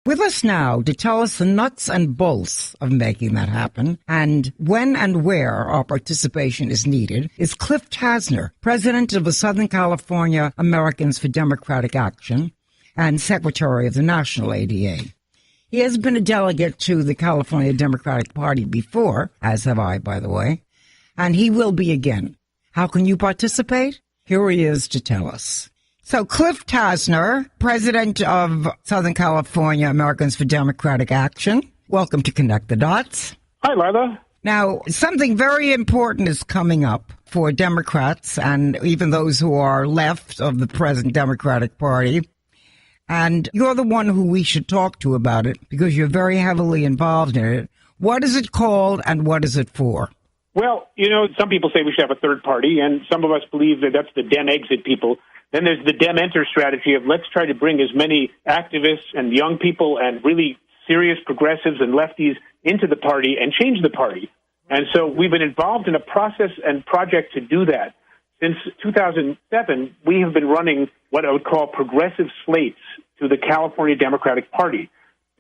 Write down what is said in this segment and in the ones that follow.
With us now to tell us the nuts and bolts of making that happen and when and where our participation is needed is Cliff Tasner, president of the Southern California Americans for Democratic Action and secretary of the National ADA. He has been a delegate to the California Democratic Party before, as have I, by the way, and he will be again. How can you participate? Here he is to tell us. So Cliff Tasner, president of Southern California Americans for Democratic Action. Welcome to Connect the Dots. Hi, Lila. Now, something very important is coming up for Democrats and even those who are left of the present Democratic Party. And you're the one who we should talk to about it because you're very heavily involved in it. What is it called and what is it for? Well, some people say we should have a third party, and some of us believe that that's the Dem exit people. Then there's the Dem enter strategy of let's try to bring as many activists and young people and really serious progressives and lefties into the party and change the party. And so we've been involved in a process and project to do that. Since 2007, we have been running what I would call progressive slates to the California Democratic Party.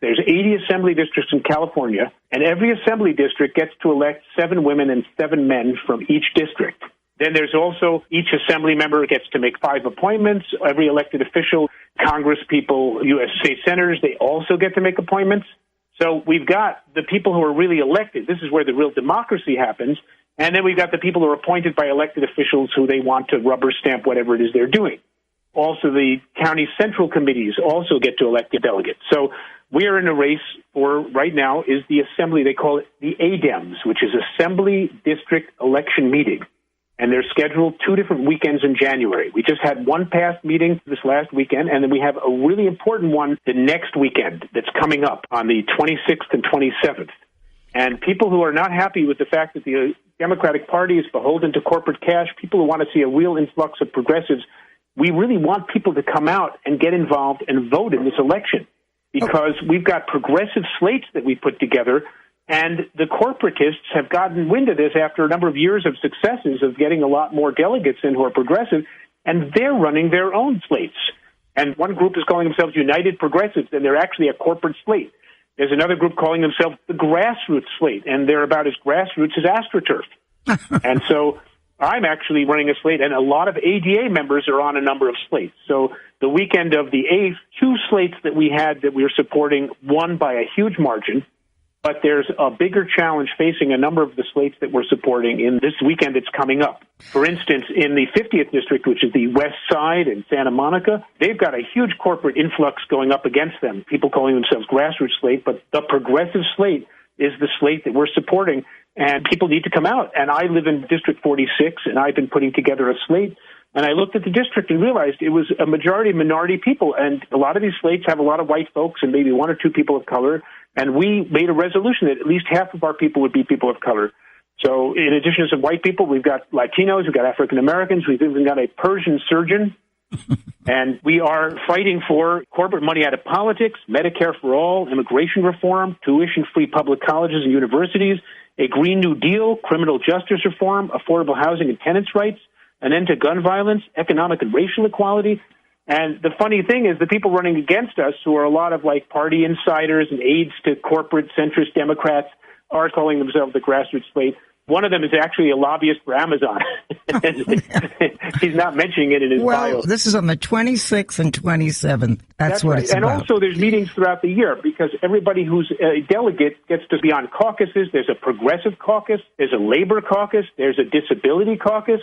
There's 80 assembly districts in California, and every assembly district gets to elect 7 women and 7 men from each district. Then there's also each assembly member gets to make 5 appointments. Every elected official, Congress people, U.S. state senators, they also get to make appointments. So we've got the people who are really elected. This is where the real democracy happens. And then we've got the people who are appointed by elected officials who they want to rubber stamp whatever it is they're doing. Also, the county central committees also get to elect the delegates. So we are in a race for, right now, is the assembly. They call it the ADEMs, which is Assembly District Election Meeting. And they're scheduled 2 different weekends in January. We just had one past meeting this last weekend, and then we have a really important one the next weekend that's coming up on the 26th and 27th. And people who are not happy with the fact that the Democratic Party is beholden to corporate cash, people who want to see a real influx of progressives, we really want people to come out and get involved and vote in this election because we've got progressive slates that we put together. And the corporatists have gotten wind of this after a number of years of successes of getting a lot more delegates in who are progressive, and they're running their own slates. And one group is calling themselves United Progressives, and they're actually a corporate slate. There's another group calling themselves the Grassroots Slate, and they're about as grassroots as AstroTurf. And so I'm actually running a slate, and a lot of ADA members are on a number of slates. So the weekend of the 8th, 2 slates that we had that we were supporting won by a huge margin. But there's a bigger challenge facing a number of the slates that we're supporting in this weekend that's coming up. For instance, in the 50th district, which is the West Side and Santa Monica, they've got a huge corporate influx going up against them, people calling themselves grassroots slate, but the progressive slate is the slate that we're supporting, and people need to come out. And I live in District 46, and I've been putting together a slate, and I looked at the district and realized it was a majority of minority people, and a lot of these slates have a lot of white folks and maybe 1 or 2 people of color. And we made a resolution that at least half of our people would be people of color. So in addition to some white people, we've got Latinos, we've got African Americans, we've even got a Persian surgeon. And we are fighting for corporate money out of politics, Medicare for all, immigration reform, tuition-free public colleges and universities, a Green New Deal, criminal justice reform, affordable housing and tenants' rights, an end to gun violence, economic and racial equality. And the funny thing is the people running against us, who are a lot of like party insiders and aides to corporate centrist Democrats, are calling themselves the grassroots slate. One of them is actually a lobbyist for Amazon. He's not mentioning it in his bio. Well, this is on the 26th and 27th. That's what right. It's and about. Also, there's meetings throughout the year because everybody who's a delegate gets to be on caucuses. There's a progressive caucus. There's a labor caucus. There's a disability caucus.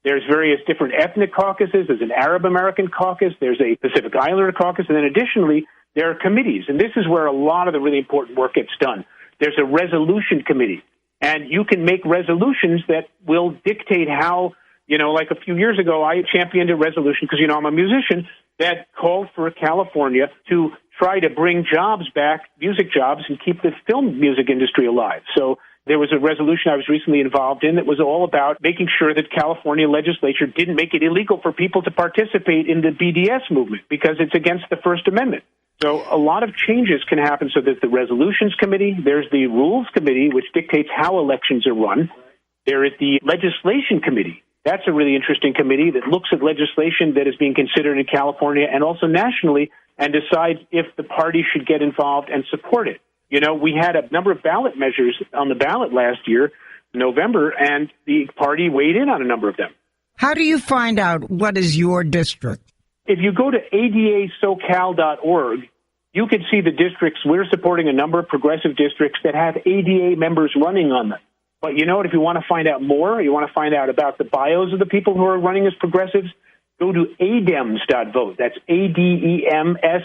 There's various different ethnic caucuses. There's an Arab American caucus. There's a Pacific Islander caucus. And then additionally, there are committees. And this is where a lot of the really important work gets done. There's a resolution committee. And you can make resolutions that will dictate how, like a few years ago, I championed a resolution because, I'm a musician that called for California to try to bring jobs back, music jobs, and keep the film music industry alive. So there was a resolution I was recently involved in that was all about making sure that California legislature didn't make it illegal for people to participate in the BDS movement because it's against the First Amendment. So a lot of changes can happen. So there's the resolutions committee. There's the rules committee, which dictates how elections are run. There is the legislation committee. That's a really interesting committee that looks at legislation that is being considered in California and also nationally and decides if the party should get involved and support it. You know, we had a number of ballot measures on the ballot last year, November, and the party weighed in on a number of them. How do you find out what is your district? If you go to adasocal.org, you can see the districts. We're supporting a number of progressive districts that have ADA members running on them. But you know what? If you want to find out more, you want to find out about the bios of the people who are running as progressives, go to adems.vote. That's ADEMS.vote.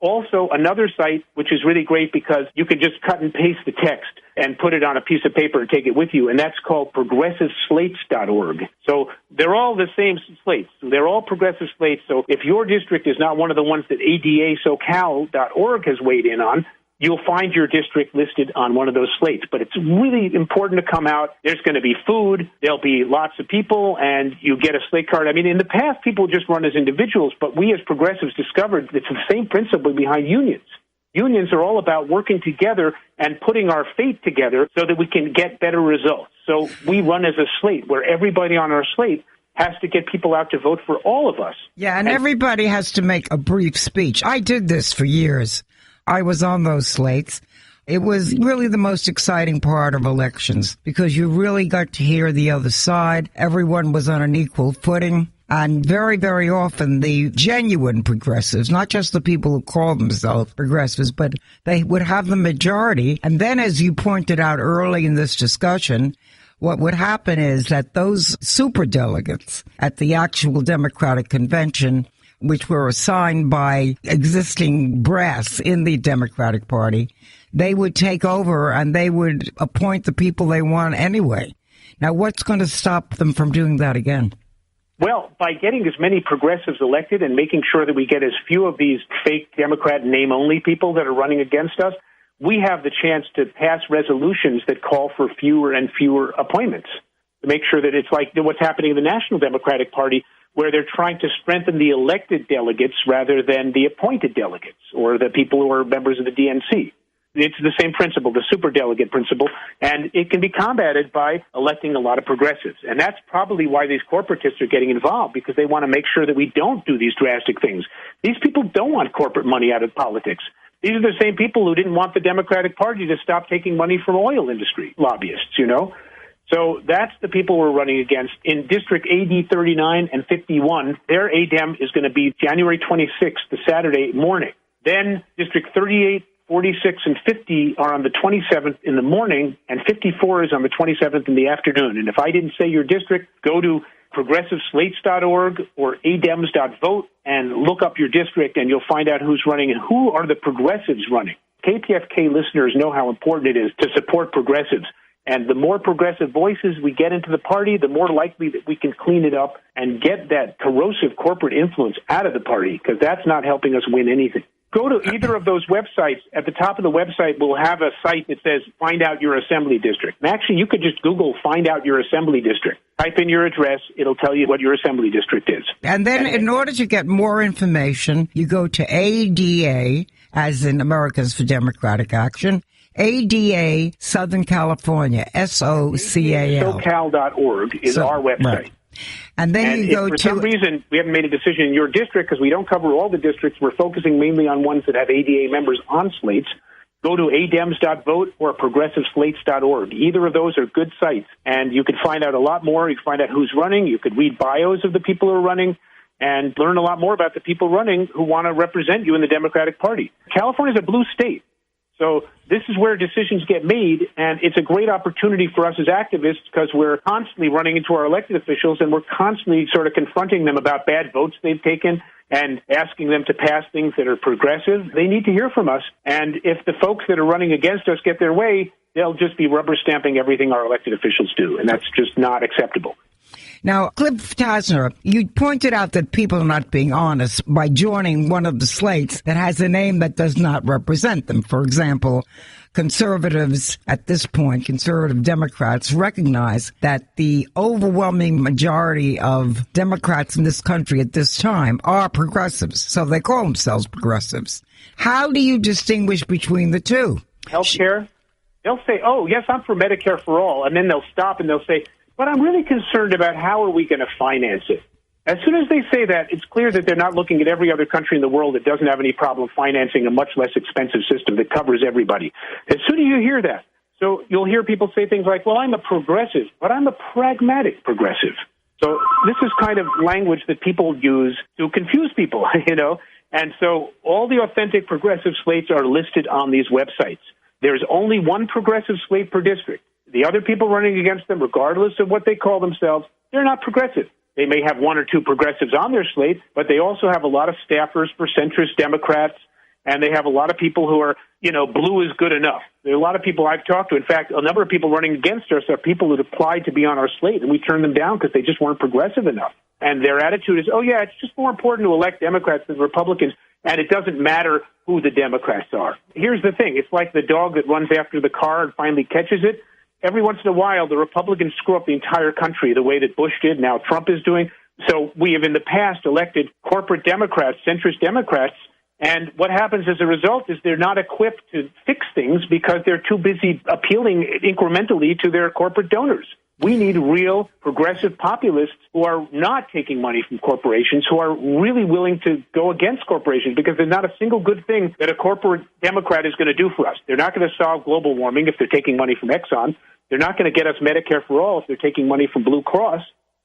Also, another site, which is really great because you can just cut and paste the text and put it on a piece of paper and take it with you, and that's called progressiveslates.org. So they're all the same slates. They're all progressive slates. So if your district is not one of the ones that adasocal.org has weighed in on, you'll find your district listed on one of those slates. But it's really important to come out. There's going to be food. There'll be lots of people, and you get a slate card. I mean, in the past, people just run as individuals, but we as progressives discovered it's the same principle behind unions. Unions are all about working together and putting our fate together so that we can get better results. So we run as a slate where everybody on our slate has to get people out to vote for all of us. Yeah, and everybody has to make a brief speech. I did this for years. I was on those slates. It was really the most exciting part of elections because you really got to hear the other side. Everyone was on an equal footing. And very, very often the genuine progressives, not just the people who call themselves progressives, but they would have the majority. And then, as you pointed out early in this discussion, what would happen is that those superdelegates at the actual Democratic convention, which were assigned by existing brass in the Democratic Party, they would take over and they would appoint the people they want anyway. Now, what's going to stop them from doing that again? Well, by getting as many progressives elected and making sure that we get as few of these fake Democrat name-only people that are running against us, we have the chance to pass resolutions that call for fewer and fewer appointments to make sure that it's like what's happening in the National Democratic Party, where they're trying to strengthen the elected delegates rather than the appointed delegates or the people who are members of the DNC. It's the same principle, the superdelegate principle, and it can be combated by electing a lot of progressives. And that's probably why these corporatists are getting involved, because they want to make sure that we don't do these drastic things. These people don't want corporate money out of politics. These are the same people who didn't want the Democratic Party to stop taking money from oil industry lobbyists, you know? So that's the people we're running against. In District AD 39 and 51, their ADEM is going to be January 26th, the Saturday morning. Then District 38, 46, and 50 are on the 27th in the morning, and 54 is on the 27th in the afternoon. And if I didn't say your district, go to progressiveslates.org or adems.vote and look up your district, and you'll find out who's running and who are the progressives running. KPFK listeners know how important it is to support progressives. And the more progressive voices we get into the party, the more likely that we can clean it up and get that corrosive corporate influence out of the party, because that's not helping us win anything. Go to either of those websites. At the top of the website, we'll have a site that says, find out your assembly district. And actually, you could just Google, find out your assembly district. Type in your address. It'll tell you what your assembly district is. And then in order to get more information, you go to ADA, as in Americans for Democratic Action, ADA Southern California, SOCAL. SoCal.org is our website. Right. And then you go for some reason, we haven't made a decision in your district because we don't cover all the districts. We're focusing mainly on ones that have ADA members on slates. Go to adems.vote or progressiveslates.org. Either of those are good sites, and you can find out a lot more. You can find out who's running. You could read bios of the people who are running and learn a lot more about the people running who want to represent you in the Democratic Party. California is a blue state. So this is where decisions get made, and it's a great opportunity for us as activists because we're constantly running into our elected officials, and we're constantly sort of confronting them about bad votes they've taken and asking them to pass things that are progressive. They need to hear from us, and if the folks that are running against us get their way, they'll just be rubber stamping everything our elected officials do, and that's just not acceptable. Now, Clifford Tasner, you pointed out that people are not being honest by joining one of the slates that has a name that does not represent them. For example, conservatives at this point, conservative Democrats, recognize that the overwhelming majority of Democrats in this country at this time are progressives. So they call themselves progressives. How do you distinguish between the two? Healthcare. They'll say, oh, yes, I'm for Medicare for all. And then they'll stop and they'll say, but I'm really concerned about how are we going to finance it. As soon as they say that, it's clear that they're not looking at every other country in the world that doesn't have any problem financing a much less expensive system that covers everybody. As soon as you hear that, so you'll hear people say things like, well, I'm a progressive, but I'm a pragmatic progressive. So this is kind of language that people use to confuse people, And so all the authentic progressive slates are listed on these websites. There's only one progressive slate per district. The other people running against them, regardless of what they call themselves, they're not progressive. They may have one or two progressives on their slate, but they also have a lot of staffers for centrist Democrats, and they have a lot of people who are, blue is good enough. There are a lot of people I've talked to. In fact, a number of people running against us are people who applied to be on our slate, and we turned them down because they just weren't progressive enough. And their attitude is, it's just more important to elect Democrats than Republicans, and it doesn't matter who the Democrats are. Here's the thing. It's like the dog that runs after the car and finally catches it. Every once in a while, the Republicans screw up the entire country the way that Bush did, now Trump is doing. So we have in the past elected corporate Democrats, centrist Democrats, and what happens as a result is they're not equipped to fix things because they're too busy appealing incrementally to their corporate donors. We need real progressive populists who are not taking money from corporations, who are really willing to go against corporations, because there's not a single good thing that a corporate Democrat is going to do for us. They're not going to solve global warming if they're taking money from Exxon. They're not going to get us Medicare for all if they're taking money from Blue Cross.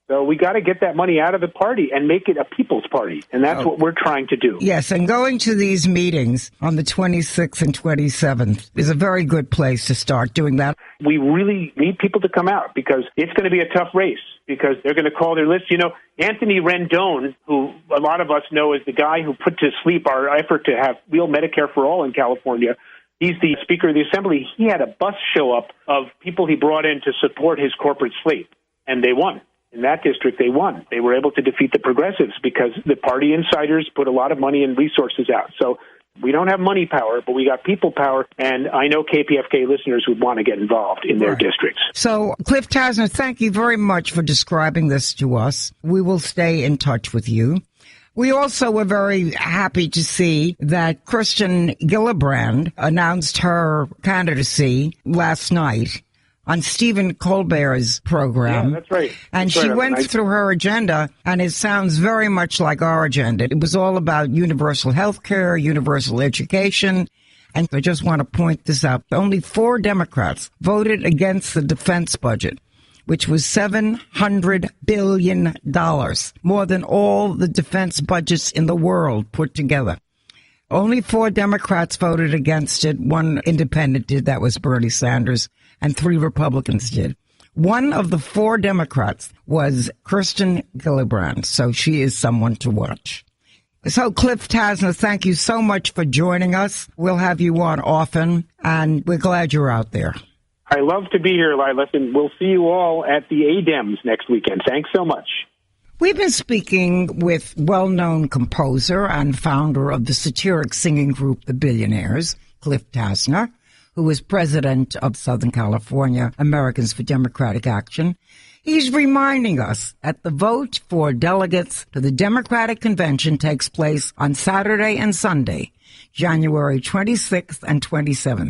So we got to get that money out of the party and make it a people's party. And that's what we're trying to do. Yes, and going to these meetings on the 26th and 27th is a very good place to start doing that. We really need people to come out because it's going to be a tough race because they're going to call their list. Anthony Rendon, who a lot of us know as the guy who put to sleep our effort to have real Medicare for all in California, he's the Speaker of the Assembly. He had a bus show up of people he brought in to support his corporate slate, and they won. In that district, they won. They were able to defeat the progressives because the party insiders put a lot of money and resources out. So we don't have money power, but we got people power, and I know KPFK listeners would want to get involved in their districts. So, Cliff Tasner, thank you very much for describing this to us. We will stay in touch with you. We also were very happy to see that Kirsten Gillibrand announced her candidacy last night on Stephen Colbert's program. Yeah, that's right. And she went through her agenda, and it sounds very much like our agenda. It was all about universal health care, universal education. And I just want to point this out. Only 4 Democrats voted against the defense budget, which was $700 billion, more than all the defense budgets in the world put together. Only 4 Democrats voted against it. 1 independent did. That was Bernie Sanders. And 3 Republicans did. One of the 4 Democrats was Kirsten Gillibrand. So she is someone to watch. So, Cliff Tasner, thank you so much for joining us. We'll have you on often, and we're glad you're out there. I love to be here, Lila, and we'll see you all at the ADEMs next weekend. Thanks so much. We've been speaking with well-known composer and founder of the satiric singing group The Billionaires, Cliff Tasner, who is president of Southern California Americans for Democratic Action. He's reminding us that the vote for delegates to the Democratic Convention takes place on Saturday and Sunday, January 26th and 27th.